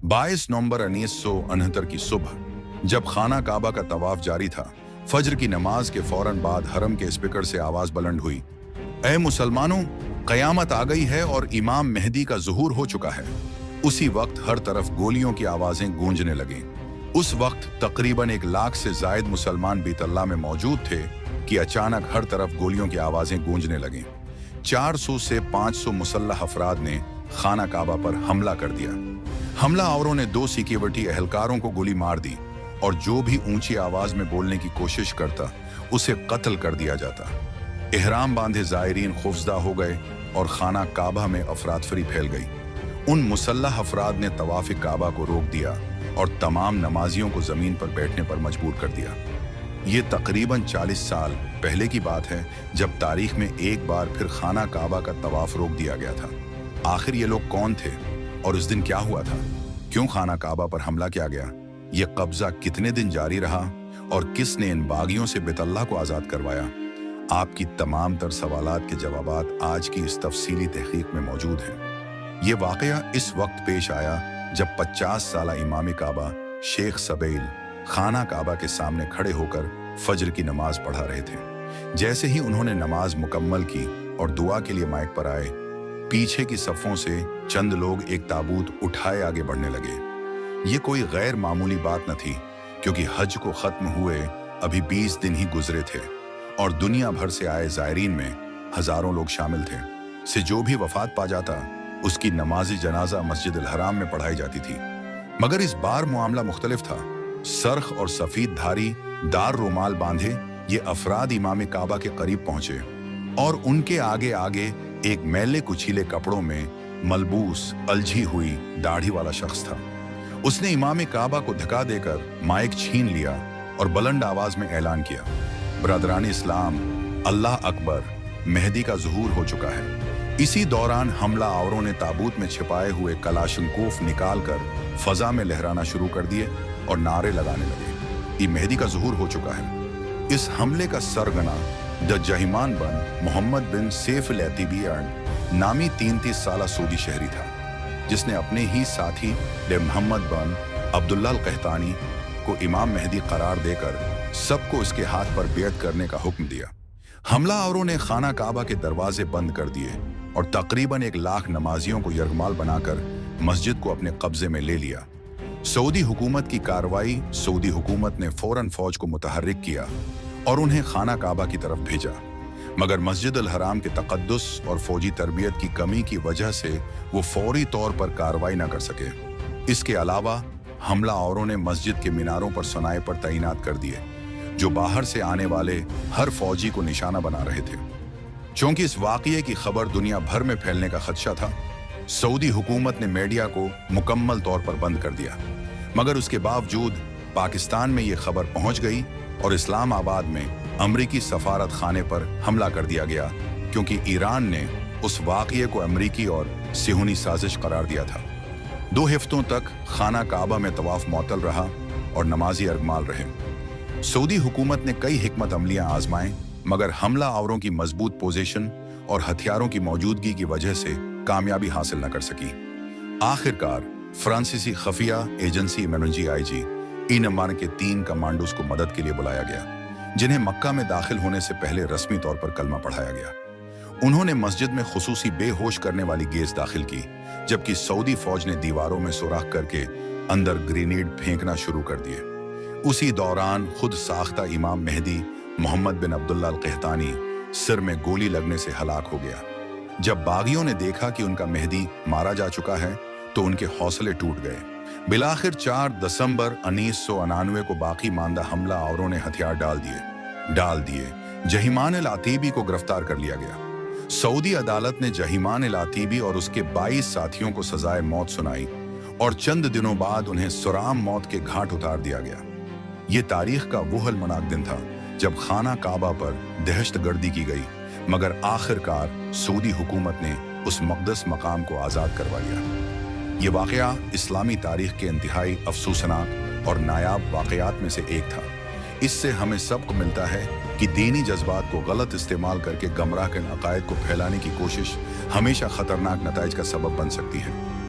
22 नवंबर 1969 की सुबह जब खाना काबा का तवाफ जारी था, फज्र की नमाज के फौरन बाद हरम के स्पीकर से आवाज बुलंद हुई, ऐ मुसलमानों, कयामत आ गई है और इमाम मेहदी का ज़ुहूर हो चुका है। उसी वक्त हर तरफ गोलियों की आवाजें गूंजने लगीं। उस वक्त तकरीबन 1 लाख से जायद मुसलमान बीतल्ला में मौजूद थे कि अचानक हर तरफ गोलियों की आवाजें गूंजने लगीं। 400 से 500 मुसल्लह अफराद ने खाना काबा पर हमला कर दिया। हमला आवरों ने 2 सिक्योरिटी एहलकारों को गोली मार दी और जो भी ऊंची आवाज में बोलने की कोशिश करता उसे कत्ल कर दिया जाता। इहराम बांधे जायरीन खौफजदा हो गए और खाना काबा में अफरातफरी फैल गई। उन मुसल्लह अफराद ने तवाफ काबा को रोक दिया और तमाम नमाजियों को जमीन पर बैठने पर मजबूर कर दिया। ये तकरीबन 40 साल पहले की बात है जब तारीख में एक बार फिर खाना काबा का तवाफ रोक दिया गया था। आखिर ये लोग कौन थे और उस दिन क्या हुआ था? क्यों खाना काबा पर हमला किया गया? ये कब्जा कितने दिन जारी रहा और किसने इन बागियों से बैतुल्लाह को आजाद करवाया? आपकी तमाम तर सवालात के जवाबात आज की इस तफसीली तहकीक में मौजूद हैं। ये वाकया इस वक्त पेश आया जब 50 साला इमाम काबा शेख सबैल खाना काबा के सामने खड़े होकर फज्र की नमाज पढ़ा रहे थे। जैसे ही उन्होंने नमाज मुकम्मल की और दुआ के लिए माइक पर आए, पीछे की सफ़ों से चंद लोग एक ताबूत उठाए आगे बढ़ने लगे। ये कोई गैर मामूली बात न थी, क्योंकि हज को ख़त्म हुए अभी 20 दिन ही गुजरे थे और दुनिया भर से आए ज़ायरीन में हज़ारों लोग शामिल थे। से जो भी वफ़ात पा जाता उसकी नमाज़ी जनाजा मस्जिद अल हराम में पढ़ाई जाती थी। मगर इस बार मामला मुख्तलिफ था। सरख और सफ़ीद धारी दार रुमाल बांधे ये अफराद इमाम काबा के करीब पहुंचे और उनके आगे आगे एक मैले कुचीले कपड़ों में मलबूस अलझी हुई दाढ़ी वाला शख्स था। उसने इमाम काबा को धक्का देकर माइक छीन लिया और बुलंद आवाज में ऐलान किया, ब्रदरान इस्लाम, अल्लाह अकबर, मेहदी का ज़ुहूर हो चुका है। इसी दौरान हमला आवरों ने ताबूत में छिपाए हुए कलाशनकोफ निकालकर फजा में लहराना शुरू कर दिए और नारे लगाने लगे, ये मेहदी का ज़ुहूर हो चुका है। इस हमले का सरगना द जहिमान बन मोहम्मद बिन सैफ अल-अतीबी नामी 33 साला सऊदी शहरी था, जिसने अपने ही साथी द मोहम्मद बन अब्दुल्ला अल-कहतानी को इमाम मेहदी करार देकर सबको इसके हाथ पर बैत करने का हुक्म दिया। हमला आवरों ने खाना काबा के दरवाजे बंद कर दिए और तकरीबन 1 लाख नमाजियों को यरगमाल बनाकर मस्जिद को अपने कब्जे में ले लिया। सऊदी हुकूमत की कार्रवाई सऊदी हुकूमत ने फौरन फौज को मुतहर्रिक किया और उन्हें खाना काबा की तरफ भेजा, मगर मस्जिद अल हराम के तक़द्दुस और फौजी तरबियत की कमी की वजह से वो फौरी तौर पर कार्रवाई न कर सके। इसके अलावा हमला आवरों ने मस्जिद के मीनारों पर सुनाए पर तैनात कर दिए, जो बाहर से आने वाले हर फौजी को निशाना बना रहे थे। चूंकि इस वाक़ये की खबर दुनिया भर में फैलने का खदशा था, सऊदी हुकूमत ने मीडिया को मुकम्मल तौर पर बंद कर दिया, मगर उसके बावजूद पाकिस्तान में ये खबर पहुंच गई और इस्लामाबाद में अमरीकी सफारत खाने पर हमला कर दिया गया, क्योंकि ईरान ने उस वाक़ये को अमरीकी और सिहुनी साजिश करार दिया था। 2 हफ्तों तक खाना काबा में तवाफ मुअत्तल रहा और नमाजी अरगमाल रहे। सऊदी हुकूमत ने कई हिकमत अमलियां आजमाएं, मगर हमला आवरों की मजबूत पोजीशन और हथियारों की मौजूदगी की वजह से कामयाबी हासिल न कर सकी। आखिरकार फ्रांसीसी खफिया एजेंसी MNGIG ईनमान के 3 कमांडोज को मदद के लिए बुलाया गया, जिन्हें मक्का में दाखिल होने से पहले रस्मी तौर पर कलमा पढ़ाया गया। उन्होंने मस्जिद में खुसूसी बेहोश करने वाली गैस दाखिल की, जबकि सऊदी फौज ने दीवारों में सुराख करके अंदर ग्रेनेड फेंकना शुरू कर दिए। उसी दौरान खुद साख्ता इमाम मेहदी मोहम्मद बिन अब्दुल्ला अल-कहतानी सिर में गोली लगने से हलाक हो गया। जब बागियों ने देखा कि उनका मेहदी मारा जा चुका है तो उनके हौसले टूट गए। बिलाखिर 4 दिसंबर 1999 को बाकी मानदा हमला आवरों ने हथियार डाल दिए। जहिमान अल-अतीबी को गिरफ्तार कर लिया गया। सऊदी अदालत ने जहिमान अल-अतीबी और उसके 22 साथियों को सजाए मौत सुनाई और चंद दिनों बाद उन्हें सुराम मौत के घाट उतार दिया गया। ये तारीख का वो हलमनाक दिन था जब खाना काबा पर दहशतगर्दी की गई, मगर आखिरकार सऊदी हुकूमत ने उस मक़दस मकाम को आज़ाद करवा लिया। ये वाक़या इस्लामी तारीख के इंतहाई अफसोसनाक और नायाब वाक़यात में से एक था। इससे हमें सबक मिलता है कि दीनी जज्बात को गलत इस्तेमाल करके गमराह के अक़ायद को फैलाने की कोशिश हमेशा ख़तरनाक नताइज का सबब बन सकती है।